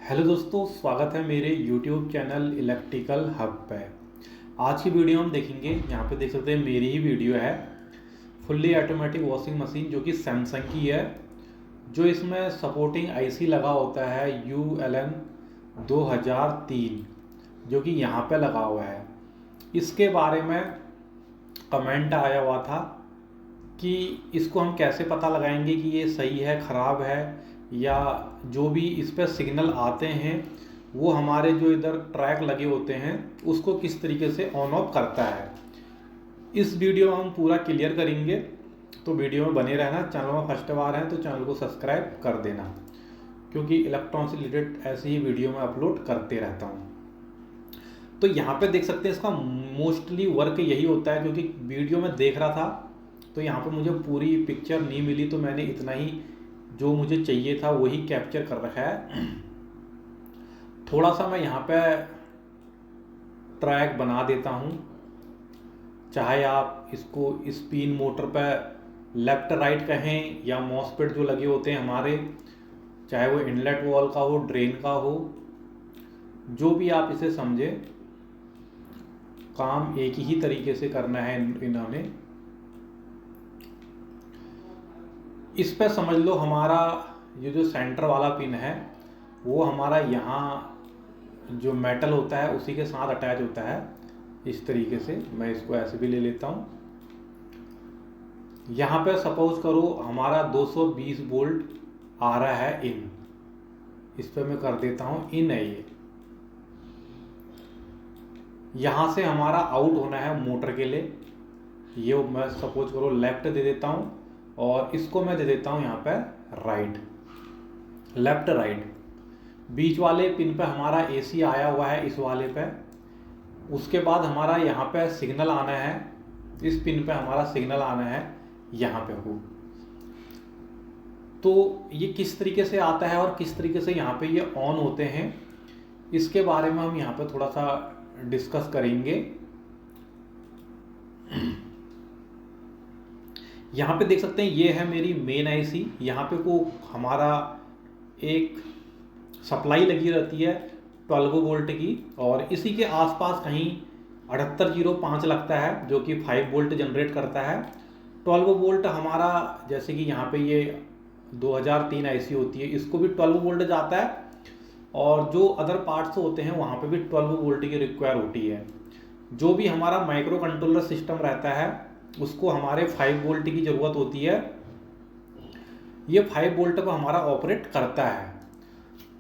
Hello दोस्तों, स्वागत है मेरे YouTube चैनल इलेक्ट्रिकल हब पे। आज की वीडियो हम देखेंगे। यहाँ पे देख सकते हैं मेरी ही वीडियो है। फुल्ली ऑटोमेटिक वॉशिंग मशीन जो कि सैमसंग की है, जो इसमें सपोर्टिंग आईसी लगा होता है ULN 2003, जो कि यहाँ पे लगा हुआ है। इसके बारे में कमेंट आया हुआ था कि इसको हम कैसे पता लगाएंगे कि ये सही है, ख़राब है, या जो भी इस पर सिग्नल आते हैं वो हमारे जो इधर ट्रैक लगे होते हैं उसको किस तरीके से ऑन ऑफ करता है। इस वीडियो में हम पूरा क्लियर करेंगे, तो वीडियो में बने रहना। चैनल में फर्स्ट बार है तो चैनल को सब्सक्राइब कर देना, क्योंकि इलेक्ट्रॉन से रिलेटेड ऐसे ही वीडियो में अपलोड करते रहता हूँ। तो यहाँ पे देख सकते हैं इसका मोस्टली वर्क यही होता है, क्योंकि वीडियो में देख रहा था तो यहाँ पे मुझे पूरी पिक्चर नहीं मिली, तो मैंने इतना ही जो मुझे चाहिए था वही कैप्चर कर रखा है। थोड़ा सा मैं यहाँ पे ट्रैक बना देता हूँ। चाहे आप इसको स्पिन मोटर पे लेफ्ट राइट कहें या मॉसफेट जो लगे होते हैं हमारे, चाहे वो इनलेट वॉल का हो, ड्रेन का हो, जो भी आप इसे समझे, काम एक ही तरीके से करना है इन्होंने। इस पर समझ लो हमारा ये जो सेंटर वाला पिन है वो हमारा यहाँ जो मेटल होता है उसी के साथ अटैच होता है। इस तरीके से मैं इसको ऐसे भी ले लेता हूँ। यहाँ पे सपोज करो हमारा 220 वोल्ट आ रहा है इन, इस पर मैं कर देता हूँ इन है ये। यहाँ से हमारा आउट होना है मोटर के लिए, ये मैं सपोज करो लेफ्ट दे देता हूँ, और इसको मैं दे देता हूँ यहाँ पे राइट, लेफ्ट राइट। बीच वाले पिन पे हमारा AC आया हुआ है इस वाले पे। उसके बाद हमारा यहाँ पे सिग्नल आना है, इस पिन पे हमारा सिग्नल आना है यहाँ पे हो। तो ये किस तरीके से आता है और किस तरीके से यहाँ पे ये ऑन होते हैं, इसके बारे में हम यहाँ पे थोड़ा सा डिस्कस करेंगे। यहाँ पे देख सकते हैं ये है मेरी मेन IC। यहाँ पे को हमारा एक सप्लाई लगी रहती है 12 वोल्ट की, और इसी के आसपास कहीं 7805 लगता है जो कि 5 वोल्ट जनरेट करता है। 12 वोल्ट हमारा, जैसे कि यहाँ पे ये 2003 IC होती है, इसको भी 12 वोल्ट जाता है, और जो अदर पार्ट्स होते हैं वहाँ पे भी 12 वोल्ट की रिक्वायर होती है। जो भी हमारा माइक्रो कंट्रोलर सिस्टम रहता है उसको हमारे 5 वोल्ट की ज़रूरत होती है। ये 5 वोल्ट पर हमारा ऑपरेट करता है।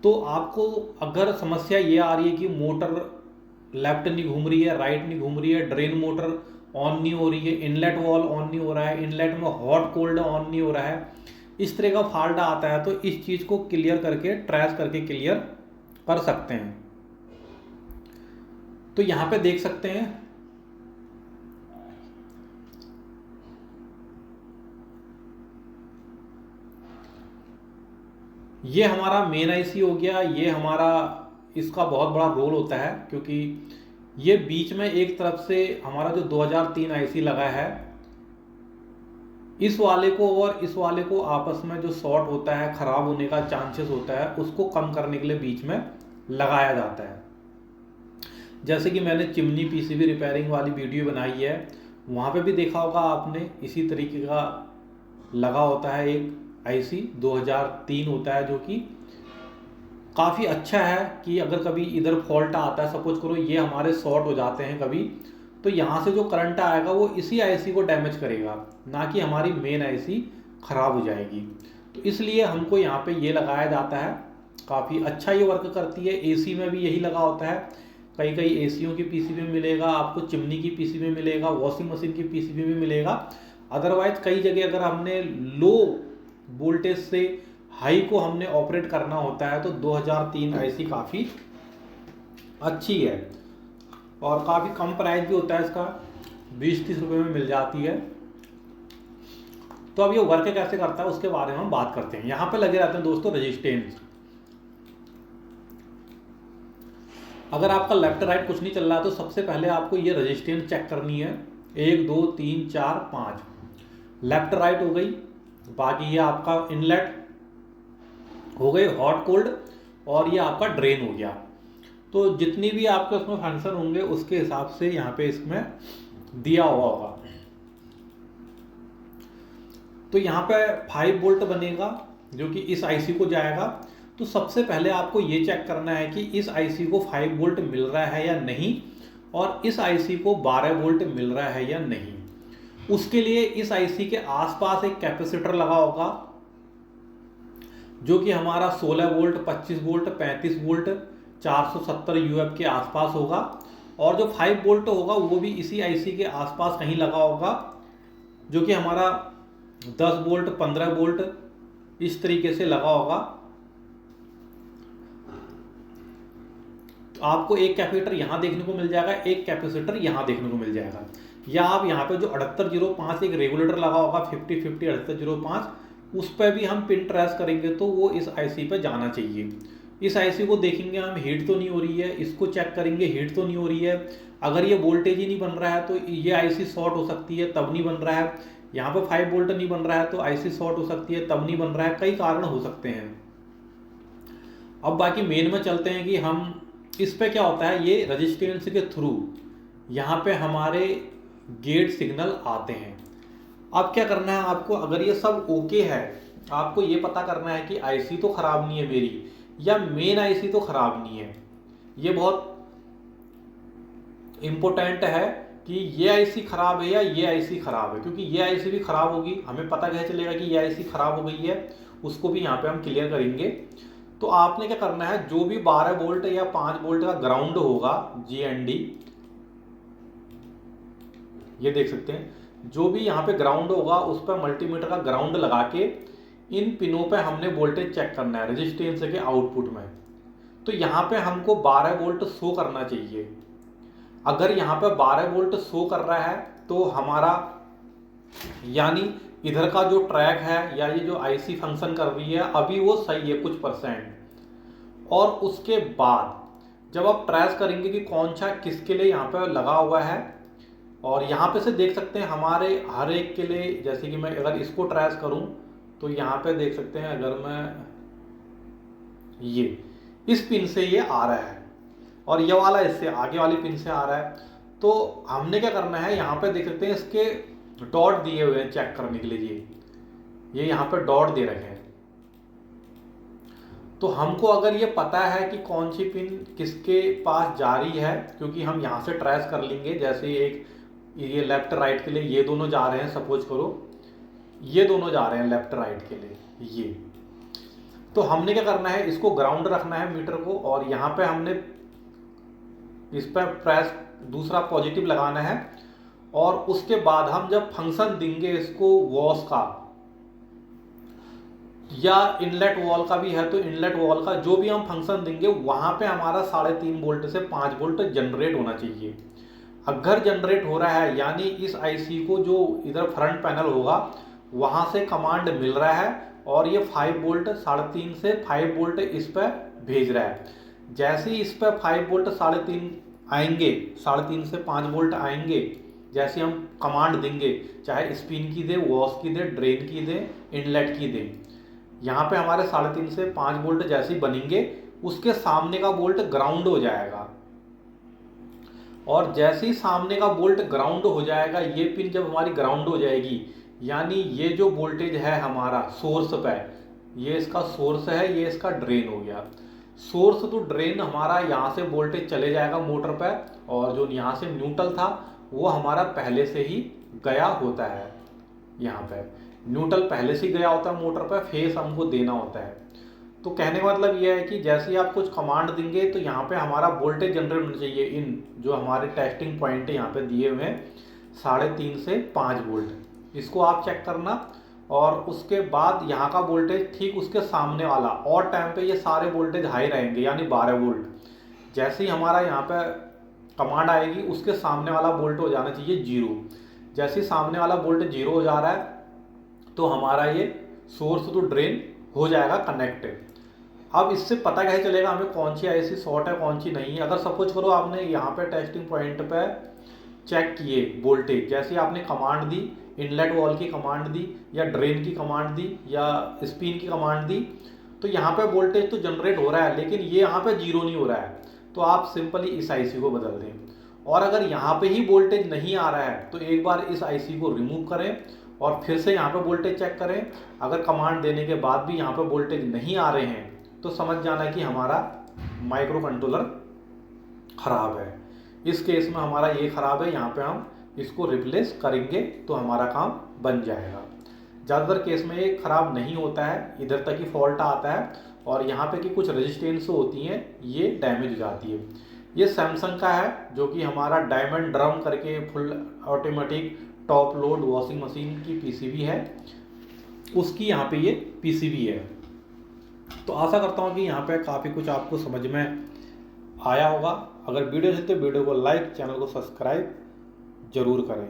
तो आपको अगर समस्या ये आ रही है कि मोटर लेफ्ट नहीं घूम रही है, राइट नहीं घूम रही है, ड्रेन मोटर ऑन नहीं हो रही है, इनलेट वॉल ऑन नहीं हो रहा है, इनलेट में हॉट कोल्ड ऑन नहीं हो रहा है, इस तरह का फॉल्ट आता है, तो इस चीज़ को क्लियर करके, ट्रेस करके क्लियर कर सकते हैं। तो यहाँ पे देख सकते हैं ये हमारा मेन IC हो गया। ये हमारा, इसका बहुत बड़ा रोल होता है, क्योंकि ये बीच में एक तरफ से हमारा जो 2003 IC लगा है, इस वाले को और इस वाले को आपस में जो शॉर्ट होता है, ख़राब होने का चांसेस होता है, उसको कम करने के लिए बीच में लगाया जाता है। जैसे कि मैंने चिमनी PCB रिपेयरिंग वाली वीडियो बनाई है, वहाँ पे भी देखा होगा आपने, इसी तरीके का लगा होता है एक IC 2003 होता है, जो कि काफ़ी अच्छा है कि अगर कभी इधर फॉल्ट आता है, सपोज करो ये हमारे शॉर्ट हो जाते हैं कभी, तो यहाँ से जो करंट आएगा वो इसी IC को डैमेज करेगा, ना कि हमारी मेन IC ख़राब हो जाएगी। तो इसलिए हमको यहाँ पे ये लगाया जाता है। काफ़ी अच्छा ये वर्क करती है। AC में भी यही लगा होता है। कई कई ACओं की PCB में मिलेगा आपको, चिमनी की PCB में मिलेगा, वॉशिंग मशीन की PCB में मिलेगा। अदरवाइज कई जगह अगर हमने लो वोल्टेज से हाई को हमने ऑपरेट करना होता है, तो 2003 IC काफ़ी अच्छी है, और काफ़ी कम प्राइस भी होता है इसका, 20-30 रुपये में मिल जाती है। तो अब ये वर्क कैसे करता है उसके बारे में हम बात करते हैं। यहाँ पे लगे रहते हैं दोस्तों रेजिस्टेंस। अगर आपका लेफ्ट राइट कुछ नहीं चल रहा है तो सबसे पहले आपको ये रेजिस्टेंस चेक करनी है। 1 2 3 4 5 लेफ्ट राइट हो गई। बाकी ये आपका इनलेट हो गए हॉट कोल्ड, और ये आपका ड्रेन हो गया। तो जितनी भी आपके उसमें फंक्शन होंगे उसके हिसाब से यहाँ पे इसमें दिया हुआ होगा। तो यहाँ पे 5 वोल्ट बनेगा जो कि इस आईसी को जाएगा। तो सबसे पहले आपको ये चेक करना है कि इस आईसी को 5 वोल्ट मिल रहा है या नहीं, और इस आईसी को 12 वोल्ट मिल रहा है या नहीं। उसके लिए इस आईसी के आसपास एक कैपेसिटर लगा होगा जो कि हमारा 16 वोल्ट, 25 वोल्ट, 35 वोल्ट, 470 यूएफ के आसपास होगा। और जो 5 वोल्ट होगा वो भी इसी आईसी के आसपास कहीं लगा होगा जो कि हमारा 10 वोल्ट, 15 वोल्ट इस तरीके से लगा होगा। तो आपको एक कैपेसिटर यहाँ देखने को मिल जाएगा, एक कैपेसिटर यहाँ देखने को मिल जाएगा। या आप यहाँ पे जो 7805 एक रेगुलेटर लगा होगा 5050 7805, उस पर भी हम पिन ट्रेस करेंगे तो वो इस आईसी पे जाना चाहिए। इस आईसी को देखेंगे हम, हीट तो नहीं हो रही है, इसको चेक करेंगे हीट तो नहीं हो रही है। अगर ये वोल्टेज ही नहीं बन रहा है तो ये आईसी शॉर्ट हो सकती है, तब नहीं बन रहा है। यहाँ पे 5 वोल्ट नहीं बन रहा है तो आईसी शॉर्ट हो सकती है, तब नहीं बन रहा है। कई कारण हो सकते हैं। अब बाकी मेन में चलते हैं कि हम इस पे क्या होता है, ये रेजिस्टेंस के थ्रू यहाँ पे हमारे गेट सिग्नल आते हैं। अब क्या करना है आपको, अगर ये सब ओके है, आपको ये पता करना है कि आईसी तो खराब नहीं है मेरी, या मेन आईसी तो खराब नहीं है। ये बहुत इंपॉर्टेंट है कि ये आईसी खराब है या ये आईसी खराब है, क्योंकि ये आईसी भी खराब होगी, हमें पता कैसे चलेगा कि ये आईसी खराब हो गई है, उसको भी यहाँ पे हम क्लियर करेंगे। तो आपने क्या करना है, जो भी 12 वोल्ट या 5 वोल्ट का ग्राउंड होगा, GND, ये देख सकते हैं, जो भी यहाँ पे ग्राउंड होगा उस पर मल्टीमीटर का ग्राउंड लगा के इन पिनों पे हमने वोल्टेज चेक करना है रेजिस्टेंस के आउटपुट में। तो यहाँ पे हमको 12 वोल्ट शो करना चाहिए। अगर यहाँ पे 12 वोल्ट शो कर रहा है तो हमारा, यानी इधर का जो ट्रैक है या ये जो आईसी फंक्शन कर रही है अभी वो सही है कुछ %। और उसके बाद जब आप ट्रेस करेंगे कि कौन सा किसके लिए यहाँ पे लगा हुआ है, और यहाँ पे से देख सकते हैं हमारे हर एक के लिए, जैसे कि मैं अगर इसको ट्रेस करूं तो यहाँ पे देख सकते हैं, अगर मैं ये इस पिन से ये आ रहा है और ये वाला इससे आगे वाली पिन से आ रहा है, तो हमने क्या करना है, यहाँ पे देख सकते हैं इसके डॉट दिए हुए हैं चेक करने के लिए, ये यहाँ पे डॉट दे रखे हैं। तो हमको अगर ये पता है कि कौन सी पिन किसके पास जा रही है, क्योंकि हम यहाँ से ट्रेस कर लेंगे, जैसे एक ये लेफ्ट राइट के लिए ये दोनों जा रहे हैं, सपोज करो ये दोनों जा रहे हैं लेफ्ट राइट के लिए ये, तो हमने क्या करना है, इसको ग्राउंड रखना है मीटर को, और यहाँ पे हमने इस पर प्रेस दूसरा पॉजिटिव लगाना है। और उसके बाद हम जब फंक्शन देंगे इसको वॉश का या इनलेट वॉल का भी है तो इनलेट वॉल का जो भी हम फंक्शन देंगे वहां पे हमारा 3.5 वोल्ट से 5 वोल्ट जनरेट होना चाहिए। अगर जनरेट हो रहा है यानी इस आईसी को जो इधर फ्रंट पैनल होगा वहां से कमांड मिल रहा है और ये 5 वोल्ट 3.5 से 5 वोल्ट इस पर भेज रहा है। जैसे ही इस पर 5 वोल्ट 3.5 आएंगे, 3.5 से 5 वोल्ट आएंगे, जैसे हम कमांड देंगे, चाहे स्पिन की दे, वॉश की दे, ड्रेन की दे, इनलेट की दे, यहाँ पे हमारे 3.5 से 5 वोल्ट जैसे ही बनेंगे उसके सामने का वोल्ट ग्राउंड हो जाएगा। और जैसे ही सामने का वोल्ट ग्राउंड हो जाएगा, ये पिन जब हमारी ग्राउंड हो जाएगी, यानी ये जो वोल्टेज है हमारा सोर्स पे, ये इसका सोर्स है, ये इसका ड्रेन हो गया। सोर्स टू ड्रेन हमारा यहाँ से वोल्टेज चले जाएगा मोटर पे, और जो यहाँ से न्यूट्रल था वो हमारा पहले से ही गया होता है। यहाँ पे न्यूट्रल पहले से ही गया होता है मोटर पे, फेस हमको देना होता है। तो कहने का मतलब यह है कि जैसे ही आप कुछ कमांड देंगे तो यहाँ पे हमारा वोल्टेज जनरेट होना चाहिए। इन जो हमारे टेस्टिंग पॉइंट यहाँ पे दिए हुए हैं 3.5 से 5 वोल्ट, इसको आप चेक करना। और उसके बाद यहाँ का वोल्टेज ठीक उसके सामने वाला, और टाइम पे ये सारे वोल्टेज हाई रहेंगे यानी 12 वोल्ट। जैसे ही हमारा यहाँ पे कमांड आएगी उसके सामने वाला वोल्ट हो जाना चाहिए 0। जैसे ही सामने वाला वोल्ट 0 हो जा रहा है तो हमारा ये सोर्स टू ड्रेन हो जाएगा कनेक्टेड। अब इससे पता कैसे चलेगा हमें कौन सी आईसी शॉर्ट है कौन सी नहीं है। अगर सपोज करो आपने यहाँ पे टेस्टिंग पॉइंट पे चेक किए वोल्टेज, जैसे आपने कमांड दी, इनलेट वॉल की कमांड दी या ड्रेन की कमांड दी या स्पिन की कमांड दी, तो यहाँ पे वोल्टेज तो जनरेट हो रहा है, लेकिन ये यहाँ पे जीरो नहीं हो रहा है, तो आप सिंपली इस आईसी को बदल दें। और अगर यहाँ पे ही वोल्टेज नहीं आ रहा है तो एक बार इस आईसी को रिमूव करें और फिर से यहाँ पे वोल्टेज चेक करें। अगर कमांड देने के बाद भी यहाँ पे वोल्टेज नहीं आ रहे हैं तो समझ जाना कि हमारा माइक्रो कंट्रोलर ख़राब है। इस केस में हमारा ये ख़राब है, यहाँ पे हम इसको रिप्लेस करेंगे तो हमारा काम बन जाएगा। ज़्यादातर केस में ये ख़राब नहीं होता है, इधर तक ही फॉल्ट आता है और यहाँ पे की कुछ रेजिस्टेंस होती हैं ये डैमेज हो जाती है। ये सैमसंग का है जो कि हमारा डायमंड ड्रम करके full automatic top load washing machine की पीसीबी है, उसकी यहाँ पे ये पीसीबी है। तो आशा करता हूँ कि यहाँ पे काफ़ी कुछ आपको समझ में आया होगा। अगर वीडियो अच्छी तो वीडियो को लाइक, चैनल को सब्सक्राइब जरूर करें।